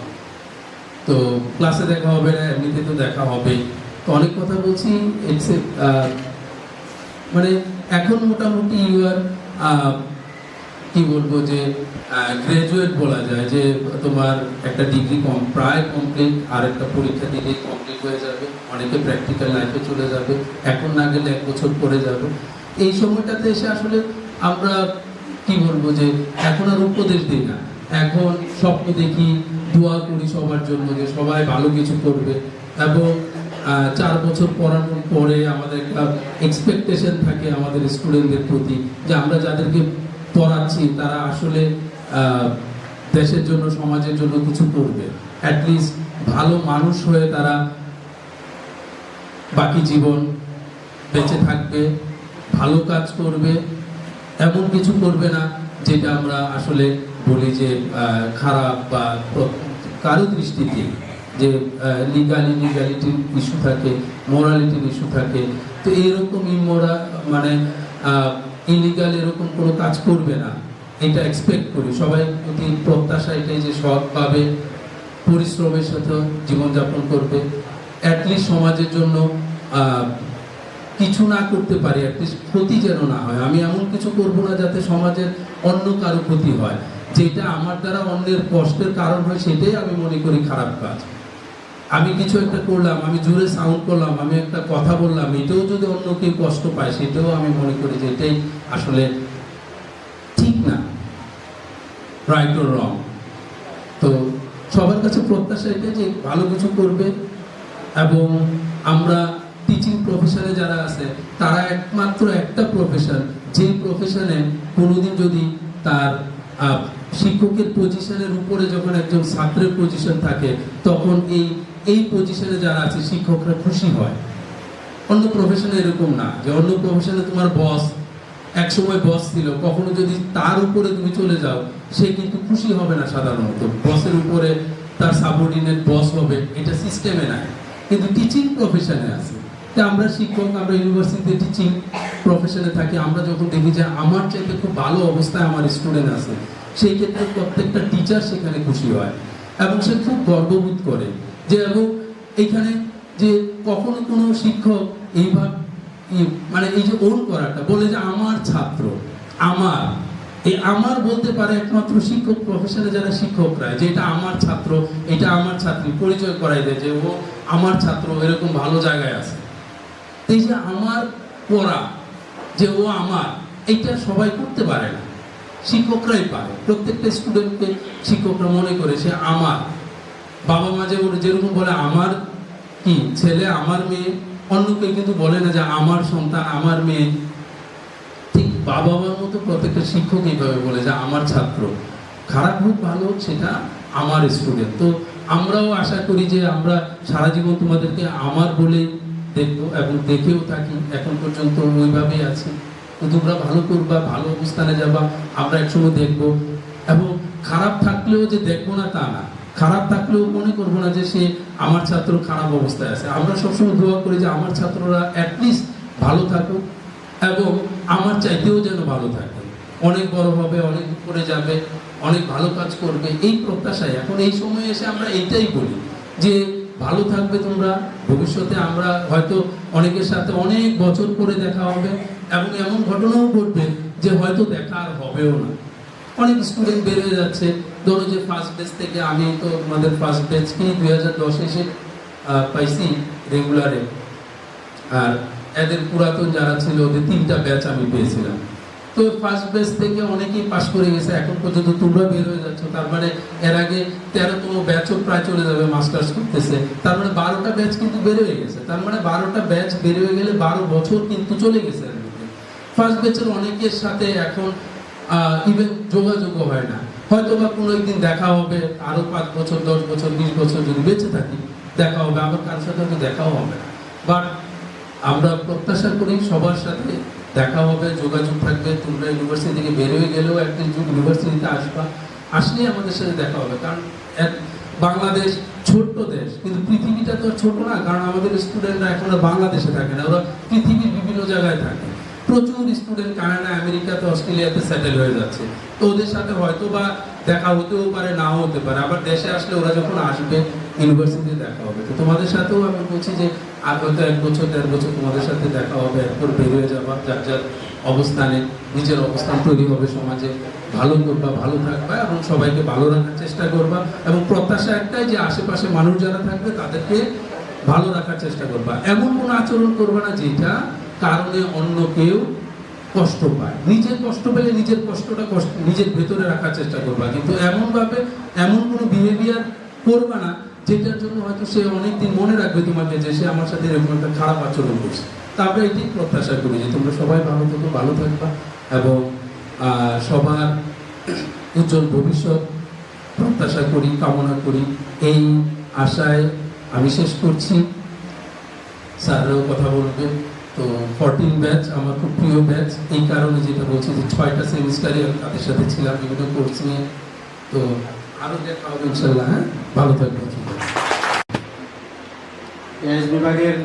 তো ক্লাসে দেখা হবে না, এমনিতে তো দেখা হবেই। তো অনেক কথা বলছি, মানে এখন মোটামুটি ইউআর কি বলবো যে গ্রাজুয়েট বলা যায়, যে তোমার একটা ডিগ্রি প্রায় কমপ্লিট, আর একটা পরীক্ষা দিলে কমপ্লিট হয়ে যাবে, অনেকে প্র্যাকটিক্যাল লাইফে চলে যাবে, এখন না গেলে 1 বছর পরে যাবে। এই সময়টাতে এসে আসলে আমরা কি বলবো যে এখন আর উপদেশ দিই না, এখন স্বপ্ন দেখি, দোয়া করি সবার জন্য যে সবাই ভালো কিছু করবে। এবং 4 বছর পড়ানোর পরে আমাদের একটা এক্সপেকটেশন থাকে আমাদের স্টুডেন্টদের প্রতি, যে আমরা যাদেরকে পড়াচ্ছি তারা আসলে দেশের জন্য, সমাজের জন্য কিছু করবে, অ্যাটলিস্ট ভালো মানুষ হয়ে তারা বাকি জীবন বেঁচে থাকবে, ভালো কাজ করবে, এমন কিছু করবে না যেটা আমরা আসলে বলি যে খারাপ বা কারো দৃষ্টিতে যে লিগালিটির ইস্যু থাকে, মোরালিটির ইস্যু থাকে। তো এইরকম মানে ইলিগাল এরকম কোনো কাজ করবে না, এটা এক্সপেক্ট করি। সবাই প্রতি প্রত্যাশা এটাই যে সৎভাবে পরিশ্রমের সাথে জীবনযাপন করবে, অ্যাটলিস্ট সমাজের জন্য কিছু না করতে পারি, অ্যাটলিস্ট ক্ষতি যেন না হয়। আমি এমন কিছু করব না যাতে সমাজের অন্য কারো ক্ষতি হয়, যেটা আমার দ্বারা অন্যের কষ্টের কারণ হয়, সেটাই আমি মনে করি খারাপ কাজ। আমি কিছু একটা করলাম, আমি জোরে সাউন্ড করলাম, আমি একটা কথা বললাম, এটাও যদি অন্য কেউ কষ্ট পায়, সেটাও আমি মনে করি যে এটাই আসলে ঠিক না, রাইট অর রং। তো সবার কাছে প্রত্যাশা এটা যে ভালো কিছু করবে। এবং আমরা টিচিং প্রফেশনে যারা আছে, তারা একমাত্র একটা প্রফেশন, যে প্রফেশনে কোনোদিন যদি তার শিক্ষকের পজিশনের উপরে যখন একজন ছাত্রের পজিশন থাকে, তখন এই পজিশনে যারা আছে শিক্ষকরা খুশি হয়। অন্য প্রফেশনে এরকম না, যে অন্য প্রফেশনে তোমার বস একসময় বস ছিল, কখনো যদি তার উপরে তুমি চলে যাও, সে কিন্তু খুশি হবে না। সাধারণত বসের উপরে তার সাবঅর্ডিনেট বস হবে, এটা সিস্টেমে নাই। কিন্তু টিচিং প্রফেশনে আছে, তাই আমরা শিক্ষক, আমরা ইউনিভার্সিটিতে টিচিং প্রফেশনে থাকি, আমরা যখন দেখি যে আমার চাইতে খুব ভালো অবস্থায় আমার স্টুডেন্ট আছে, সেই ক্ষেত্রে প্রত্যেকটা টিচার সেখানে খুশি হয় এবং সে খুব গর্ববোধ করে যে, এবং এইখানে যে কখনো কোনো শিক্ষক এইভাবে মানে এই যে ওন করাটা বলে যে আমার ছাত্র, আমার বলতে পারে একমাত্র শিক্ষক প্রফেশনে যারা শিক্ষকরা, যে এটা আমার ছাত্র, এটা আমার ছাত্রী, পরিচয় করাই দেয় যে ও আমার ছাত্র, এরকম ভালো জায়গায় আছে। এই যে আমার পড়া, যে ও আমার, এইটা সবাই করতে পারে না, শিক্ষকরাই পারে। প্রত্যেকটা স্টুডেন্টকে শিক্ষকরা মনে করে সে আমার। বাবা মা যেরকম বলে আমার কি ছেলে, আমার মেয়ে, অন্য কেউ কিন্তু বলে না যে আমার সন্তান, আমার মেয়ে। ঠিক বাবা মার মতো প্রত্যেকটা শিক্ষক এইভাবে বলে যে আমার ছাত্র, খারাপ হোক ভালো হোক সেটা আমার স্টুডেন্ট। তো আমরাও আশা করি যে আমরা সারা জীবন তোমাদেরকে আমার বলে দেখবো এবং দেখেও থাকি, এখন পর্যন্ত ওইভাবেই আছি। তো তোমরা ভালো করবা, ভালো অবস্থানে যাবা, আমরা একসময় দেখবো। এবং খারাপ থাকলেও যে দেখবো না তা না, খারাপ থাকলেও মনে করবো না যে সে আমার ছাত্র খারাপ অবস্থায় আছে। আমরা সবসময় দোয়া করি যে আমার ছাত্ররা অ্যাটলিস্ট ভালো থাকুক এবং আমার চাইতেও যেন ভালো থাকে, অনেক বড় হবে, অনেক উপরে যাবে, অনেক ভালো কাজ করবে, এই প্রত্যাশায় এখন এই সময়ে এসে আমরা এইটাই বলি যে ভালো থাকবে তোমরা। ভবিষ্যতে আমরা হয়তো অনেকের সাথে অনেক বছর পরে দেখা হবে এবং এমন ঘটনাও ঘটবে যে হয়তো দেখা আর হবেও না। অনেক স্টুডেন্ট বের হয়ে যাচ্ছে, ধরো যে ফার্স্ট বেচ থেকে, আমি তো আমাদের ফার্স্ট বেচকে 2010 এসে পাইছি রেগুলারে, আর এদের পুরাতন যারা ছিল ওদের 3টা ব্যাচ আমি পেয়েছিলাম। তো ফার্স্ট বেচ থেকে অনেকেই পাস করে গেছে, এখন পর্যন্ত তোমরা বের হয়ে যাচ্ছ, তার মানে এর আগে 13তম ব্যাচও প্রায় চলে যাবে মাস্টার্স করতেছে, তার মানে 12টা ব্যাচ কিন্তু বের হয়ে গেছে। তার মানে 12টা ব্যাচ বের হয়ে গেলে 12 বছর কিন্তু চলে গেছে। ফার্স্ট ব্যাচের অনেকের সাথে এখন ইভেন যোগাযোগ হয় না, হয়তো বা কোনো একদিন দেখা হবে, আরো 5 বছর 10 বছর 20 বছর যদি বেঁচে থাকি দেখা হবে, আবার কারোর সাথে হয়তো দেখাও হবে না। বাট আমরা প্রত্যাশা করি সবার সাথে দেখা হবে, যোগাযোগ থাকবে। তোমরা ইউনিভার্সিটি থেকে বের হয়ে গেলেও একটা ইউনিভার্সিটিতে আসবা, আসলেই আমাদের সাথে দেখা হবে। কারণ বাংলাদেশ ছোট্ট দেশ, কিন্তু পৃথিবীটা তো ছোট না, কারণ আমাদের স্টুডেন্টরা এখন আর বাংলাদেশে থাকে না, ওরা পৃথিবীর বিভিন্ন জায়গায় থাকে। প্রচুর স্টুডেন্ট কানাডা, আমেরিকাতে, অস্ট্রেলিয়াতে সেটেল হয়ে যাচ্ছে। তো ওদের সাথে হয়তো বা দেখা হতেও পারে, নাও হতে পারে। আবার দেশে আসলে ওরা যখন আসবে ইউনিভার্সিটিতে দেখা হবে। তো তোমাদের সাথেও আমি বলছি যে আর হয়তো 1 বছর 1.5 বছর তোমাদের সাথে দেখা হবে, এরপর বের হয়ে যাবা যার যার অবস্থানে, নিজের অবস্থান তৈরি হবে সমাজে, ভালো করবা, ভালো থাকবা এবং সবাইকে ভালো রাখার চেষ্টা করবা। এবং প্রত্যাশা একটাই যে আশেপাশে মানুষ যারা থাকবে তাদেরকে ভালো রাখার চেষ্টা করবা। এমন কোনো আচরণ করবা না যেটা কারণে অন্য কেউ কষ্ট পায়। নিজের কষ্ট পেলে নিজের কষ্টটা নিজের ভেতরে রাখার চেষ্টা করবা, কিন্তু এমনভাবে এমন কোনো বিহেভিয়ার করবা না যেটার জন্য হয়তো সে অনেকদিন মনে রাখবে তোমাকে যে সে আমার সাথে এরকম একটা খারাপ আচরণ করছে। তা আমরা এটি প্রত্যাশা করি যে তোমরা সবাই ভালো থেকো, ভালো থাকবা এবং সবার উজ্জ্বল ভবিষ্যৎ প্রত্যাশা করি, কামনা করি। এই আশায় আমি শেষ করছি। স্যাররাও কথা বলবে। তো 14 ব্যাচ আমার খুব প্রিয় ব্যাচ, এই কারণে যেটা বলছি যে 6টা সেমিস্টারে আমি তাদের সাথে ছিলাম বিভিন্ন কোর্স নিয়ে। তো আরো দেখা হবে ইনশাল্লাহ। হ্যাঁ, ভালো থাকবেন। এস বিভাগের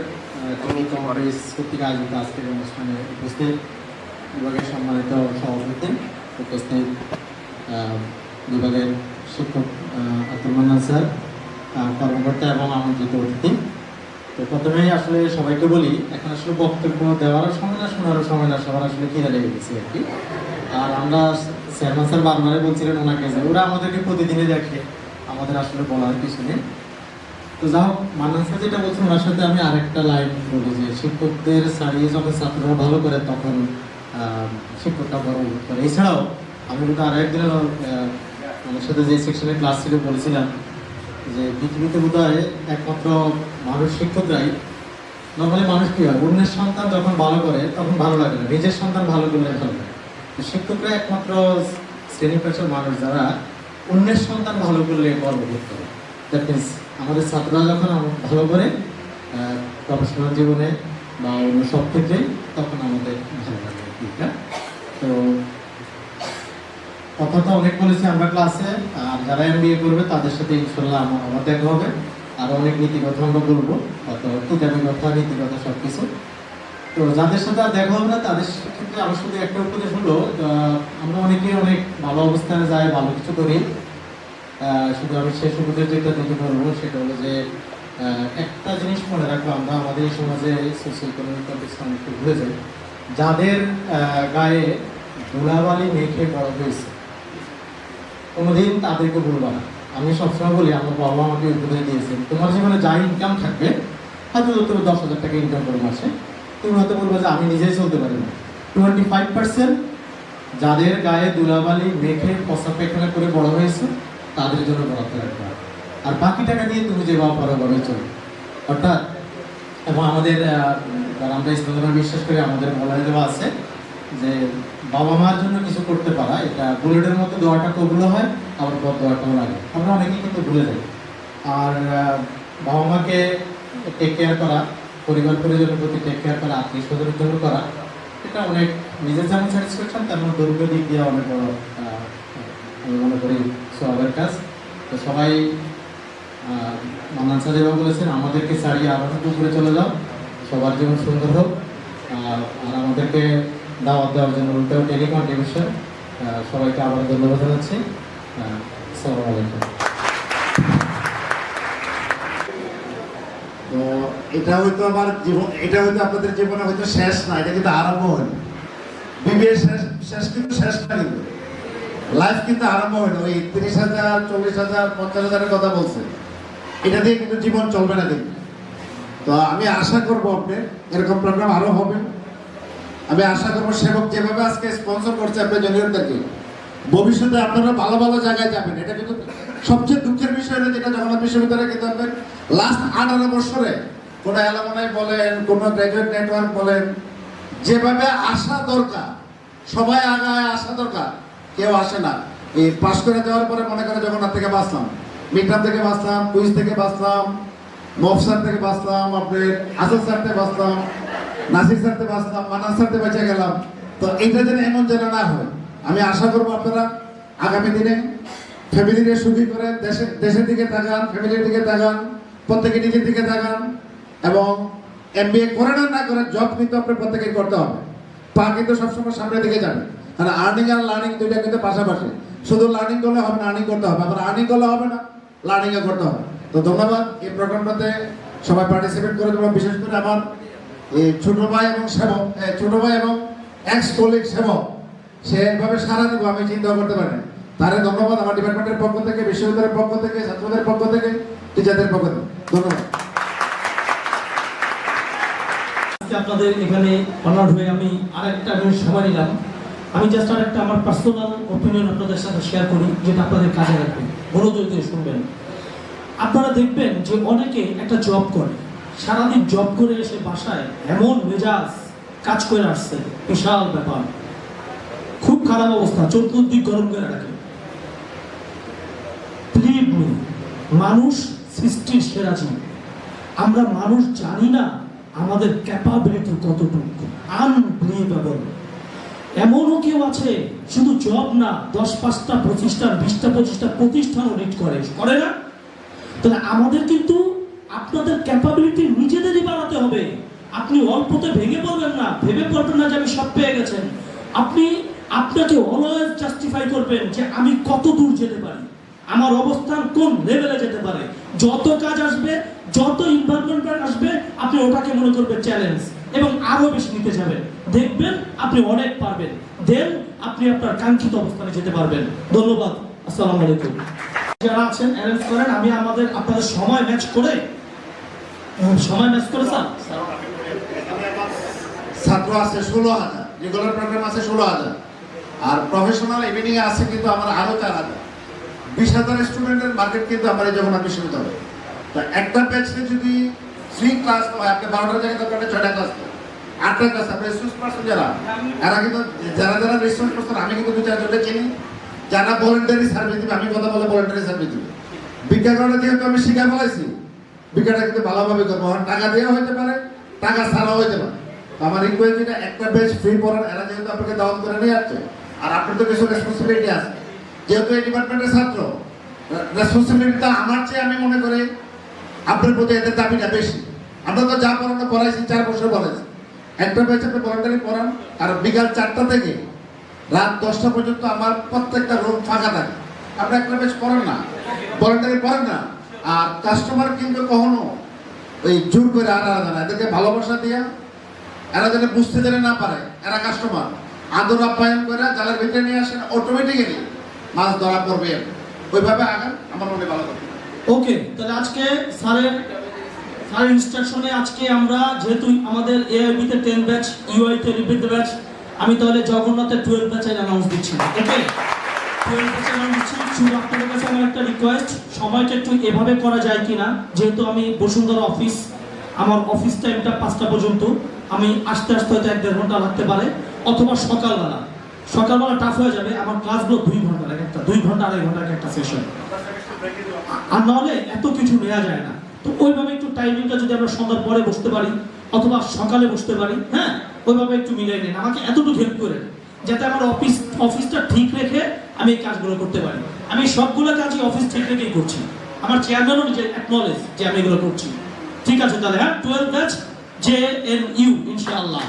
তোমার এই কর্তৃক আয়োজিত আজকের অনুষ্ঠানে উপস্থিত বিভাগের সম্মানিত সভাপতি, উপস্থিত বিভাগের শিক্ষক আব্দুল মান্নান স্যার, কর্মকর্তা এবং আমন্ত্রিত অতিথি। তো প্রথমেই আসলে সবাইকে বলি, এখন আসলে বক্তব্য দেওয়ারও সময় না, শোনারও সময় না, সবার আসলে খিদে লেগে গেছে আর কি। আর আমরা চেয়ারম্যান স্যার বারবারই বলছিলেন ওনাকে যে ওরা আমাদেরকে প্রতিদিনই দেখে, আমাদের আসলে বলার কিছু নেই। তো যা হোক, মান্নান স্যার যেটা বলছেন ওনার সাথে আমি আরেকটা লাইন বলি যে শিক্ষকদের ছাড়িয়ে যখন ছাত্ররা ভালো করে তখন শিক্ষকটা বড় করে। এছাড়াও আমি কিন্তু আরো একদিন আমার সাথে যে সেকশনে ক্লাস ছিল বলেছিলাম যে পৃথিবীতে বোধ হয় একমাত্র মানুষ শিক্ষকরাই, নর্মালি মানুষ কি হয়, অন্যের সন্তান যখন ভালো করে তখন ভালো লাগে না, নিজের সন্তান ভালো করলে ভালো লাগে। শিক্ষকরা একমাত্র শ্রেণী পেশার মানুষ যারা অন্যের সন্তান ভালো করলে গর্ববোধ করে। দ্যাট মিনস আমাদের ছাত্ররা যখন ভালো করে প্রফেশনাল জীবনে বা অন্য সব ক্ষেত্রে, তখন আমাদের ভালো লাগে। তো কথা তো অনেক বলেছি আমরা ক্লাসে, আর যারা MBA করবে তাদের সাথে ইনশাল্লাহ আমার দেখা হবে। আরো অনেক নীতি কথা আমরা বলবো, হয়তো কিতাবের কথা, নীতি কথা সবকিছু। তো যাদের সাথে আর দেখা হবে না তাদের ক্ষেত্রে আমার শুধু একটা উপদেশ হলো, আমরা অনেকে অনেক ভালো অবস্থানে যাই, ভালো কিছু করি। শুধু আমি শেষ উপদেশ যেটা দিতে পারবো সেটা হলো যে একটা জিনিস মনে রাখবো, আমরা আমাদের এই সমাজে সোশ্যাল ইকোনমিক কন্টেক্সট অনেকটা ভুলে যাই। যাদের গায়ে ধুলাবালি মেখে বড় হয়েছে কোনোদিন তাদেরকে বলবো না। আমি সবসময় বলি, আমার বাবা আমাকে উপদেশ দিয়েছেন, তোমার জীবনে যা ইনকাম থাকবে, হয়তো তুমি 10,000 টাকা ইনকাম করে মাসে, তুমি হয়তো বলবো যে আমি নিজেই চলতে পারি না। 25% যাদের গায়ে ধুলাবালি মেখে পচা পায়খানা করে বড় হয়েছে তাদের জন্য বরাদ্দ রাখবে, আর বাকি টাকা দিয়ে তুমি যেভাবে পারো ভাবে চলো। অর্থাৎ এবং আমাদের যারা আমরা ইসলামে বিশ্বাস করি, আমাদের বলা দেওয়া আছে যে বাবা মার জন্য কিছু করতে পারা, এটা বুলেটের মতো দোয়াটা কবুল হয়, আবার দোয়াটাও লাগে। আমরা অনেকেই কিন্তু ভুলে যাই। আর বাবা মাকে টেক কেয়ার করা, পরিবার পরিজনের প্রতি টেক কেয়ার করা, আত্মীয় স্বজনের জন্য করা, এটা অনেক নিজের যেমন স্যাটিসফ্যাকশন তেমন দরিদ্র দিক দিয়ে অনেক বড় আমি মনে করি সবের কাজ। তো সবাই মান্নান স্যার যেভাবে বলেছেন আমাদেরকে ছাড়িয়ে আরও একটু উপরে চলে যাও, সবার জীবন সুন্দর হোক। আর আমাদেরকে দাওয়াত দেওয়ার জন্য উল্টো টেলি কন্ট্রিবিউশন, সবাইকে আবার ধন্যবাদ জানাচ্ছি। আসসালামু আলাইকুম। তো এটা হয়তো আমার জীবন, এটা হয়তো আপনাদের জীবনে হয়তো শেষ না, এটা কিন্তু আরম্ভ হয়নি। বিবিএ শেষ কিন্তু শেষ না, কিন্তু লাইফ কিন্তু আরম্ভ হয়নি। ওই 30,000 40,000 50,000-এর কথা বলছে, এটা দিয়ে কিন্তু জীবন চলবে না কিন্তু। তো আমি আশা করবো আপনি এরকম প্রোগ্রাম আরো হবে। আমি আশা করবো সেবক যেভাবে আজকে স্পন্সর করছে আপনার জুনিয়রদেরকে, ভবিষ্যতে আপনারা ভালো ভালো জায়গায় যাবেন। এটা কিন্তু সবচেয়ে দুঃখের বিষয় হলো যেটা জগন্নাথ বিশ্ববিদ্যালয়ে কিন্তু আপনার লাস্ট 18 বছরে কোনো অ্যালামনাই বলেন, কোনো গ্র্যাজুয়েট নেটওয়ার্ক বলেন, যেভাবে আসা দরকার সবাই আগায় আসা দরকার, কেউ আসে না। এই পাশ করে যাওয়ার পরে মনে করে জগন্নাথ থেকে বাঁচলাম, মিটরাম থেকে বাঁচলাম, কুইজ থেকে বাঁচলাম, মফসার থেকে বাঁচলাম, আপনার আসল স্যার থেকে বাঁচলাম, নাসির স্যার থেকে বাঁচলাম, মানান স্যার থেকে বেঁচে গেলাম। তো এইটা যেন এমন যেন না হয়, আমি আশা করবো আপনারা আগামী দিনে ফ্যামিলিকে সুখী করে দেশের দিকে তাকান, ফ্যামিলির দিকে তাকান, প্রত্যেকে নিজের দিকে তাকান। এবং এমবিএ করেন আর না করেন, জব কিন্তু আপনার প্রত্যেকে করতে হবে। পা কিন্তু সবসময় সামনের দিকে যাবে, কারণ আর্নিং আর লার্নিং দুইটা কিন্তু পাশাপাশি। শুধু লার্নিং করলে হবে না, আর্নিং করতে হবে। আবার আর্নিং করলে হবে না, লার্নিংও করতে হবে। তো ধন্যবাদ এই প্রোগ্রামটাতে সবাই পার্টিসিপেট করে দেবো। বিশেষ করে আমার এই ছোট ভাই এবং সেবক, ছোট ভাই এবং এক্স কলিগ সেবক, সে এভাবে সারা দিব আমি চিন্তা করতে পারি না। তারে ধন্যবাদ আমার ডিপার্টমেন্টের পক্ষ থেকে, বিশ্ববিদ্যালয়ের পক্ষ থেকে, ছাত্রদের পক্ষ থেকে, টিচারদের পক্ষ থেকে ধন্যবাদ। আপনাদের এখানে অনার্ড হয়ে আমি আরেকটা মিনিট সময় নিলাম। আমি জাস্ট আরেকটা আমার পার্সোনাল ওপিনিয়ন আপনাদের সাথে শেয়ার করি, যেটা আপনাদের কাজে লাগবে, মনোযোগ দিয়ে শুনবেন। আপনারা দেখবেন যে অনেকে একটা জব করে, সারাদিন জব করে এসে বাসায় এমন মেজাজ কাজ করে আসছে, বিশাল ব্যাপার, খুব খারাপ অবস্থা, চতুর্দিক গরম করে রাখে। বিলিভ মি, মানুষ সৃষ্টির সেরা জীব। আমরা মানুষ জানি না আমাদের ক্যাপাবিলিটি কতটুকু, আনবিলিভেবল। এমনও কেউ আছে শুধু জব না, 10-5টা 25টা 20টা 25টা প্রতিষ্ঠানও লিড করে না। তাহলে আমাদের কিন্তু আপনাদের ক্যাপাবিলিটি নিজেদেরই বাড়াতে হবে। আপনি অল্পতে ভেঙে পড়বেন না, ভেবে পড়বেন না যে আমি সব পেয়ে গেছেন। আপনাকে অলওয়েজ জাস্টিফাই করবেন যে আমি কত দূর যেতে পারি, আমার অবস্থান কোন লেভেলে যেতে পারে। যত কাজ আসবে, যত ইনভলভমেন্ট আসবে, আপনি ওটাকে মনে করবেন চ্যালেঞ্জ এবং আরো বেশি নিতে যাবেন। দেখবেন আপনি অনেক পারবেন, দেন আপনি আপনার কাঙ্ক্ষিত অবস্থানে যেতে পারবেন। ধন্যবাদ। আসসালামু আলাইকুম। যারা আছেন অ্যারেঞ্জ করেন, আমি আপনাদের সময় ম্যাচ করে স্যার ছাত্র আছে 16,000, রেগুলার প্রোগ্রাম আছে 16,000, আর প্রফেশনাল ইভিনিং এ আছে কিন্তু আমার আরো 4,000। 20,000 স্টুডেন্টের মার্কেট কিন্তু আমার এই জগন্নাথ বিশ্ববিদ্যালয়। তো একটা ব্যাচে যদি 3 ক্লাস হয়, আপনি 12টা জায়গায় দরকার 6টা ক্লাস, 8টা ক্লাস। আপনি রিসোর্স পার্সন যারা, এরা কিন্তু যারা রিসোর্স পার্সন, আমি কিন্তু 2-4 জনকে চিনি যারা ভলেন্টারি সার্ভিস দিবে। আমি কথা বলে ভলেন্টারি সার্ভিস দিবে। বিজ্ঞানটা যেহেতু আমি শিখা ফেলাইছি, বিজ্ঞানটা কিন্তু ভালোভাবে করবো। টাকা দেওয়া হইতে পারে, টাকা ছাড়াও হইতে পারে। আমার রিকোয়েস্ট যেটা, একটা ব্যাচ ফ্রি পড়ান। এরা যেহেতু আপনাকে দাওয়াত করে নিয়ে আসছে, আর আপনার তো কিছু রেসপন্সিবিলিটি আছে, যেহেতু এই ডিপার্টমেন্টের ছাত্র, রেসপন্সিবিলিটিটা আমার চেয়ে আমি মনে করি আপনার প্রতি এদের দাবিটা বেশি। আমরা তো যা পড়ানো পড়াইছি, 4 বছর পড়াইছি। একটা ব্যাচ আপনি ভলেন্টারি পড়ান, আর বিকাল 4টা থেকে রাত 10টা পর্যন্ত আমার প্রত্যেকটা রুম ফাঁকা থাকে। আপনার একটা ব্যাচ পড়েন না, ভলেন্টারি পড়েন না। আর কাস্টমার কিন্তু কখনো ওই জোর করে আনা না, এদেরকে ভালোবাসা দিয়া, এরা যেন বুঝতে জানে না পারে এরা কাস্টমার, আদর আপ্যায়ন করে জালের ভিতরে নিয়ে আসেন, অটোমেটিক্যালি মাছ ধরা পড়বে। ওইভাবে আগান, আমার মনে ভালো কথা। ওকে, তাহলে আজকে স্যারের ইনস্ট্রাকশনে আজকে আমরা যেহেতু আমাদের এআইবি তে 10 ব্যাচ, ইউআই তে রিপিট ব্যাচ, আমি তাহলে জগন্নাথের 12 ব্যাচের অ্যানাউন্স দিচ্ছি। ওকে, 12 ব্যাচের অ্যানাউন্স দিচ্ছি। শুধু আপনাদের কাছে আমার একটা রিকোয়েস্ট, সময়টা একটু এভাবে করা যায় কিনা, যেহেতু আমি বসুন্ধরা অফিস, আমার অফিস টাইমটা 5টা পর্যন্ত, আমি আসতে হয়তো 1-1.5 ঘন্টা লাগতে পারে, অথবা সকালবেলা টাফ হয়ে যাবে। আমার ক্লাসগুলো 2 ঘন্টা লাগে, একটা 2 ঘন্টা 2.5 ঘন্টা একটা সেশন, আর নাহলে এত কিছু নেওয়া যায় না। তো ওইভাবে একটু টাইমিংটা যদি আমরা সন্ধ্যার পরে বসতে পারি, অথবা সকালে বসতে পারি, হ্যাঁ ওইভাবে একটু মিলাই নেন, আমাকে এতটুকু হেল্প করেন যাতে আমার অফিসটা ঠিক রেখে আমি এই কাজগুলো করতে পারি। আমি সবগুলো কাজই অফিস ঠিক রেখেই করছি, আমার চেয়ারম্যানও নিজে অ্যাকনলেজ যে আমি এগুলো করছি। ঠিক আছে তাহলে, হ্যাঁ 12 ব্যাচ JNU ইনশাআল্লাহ।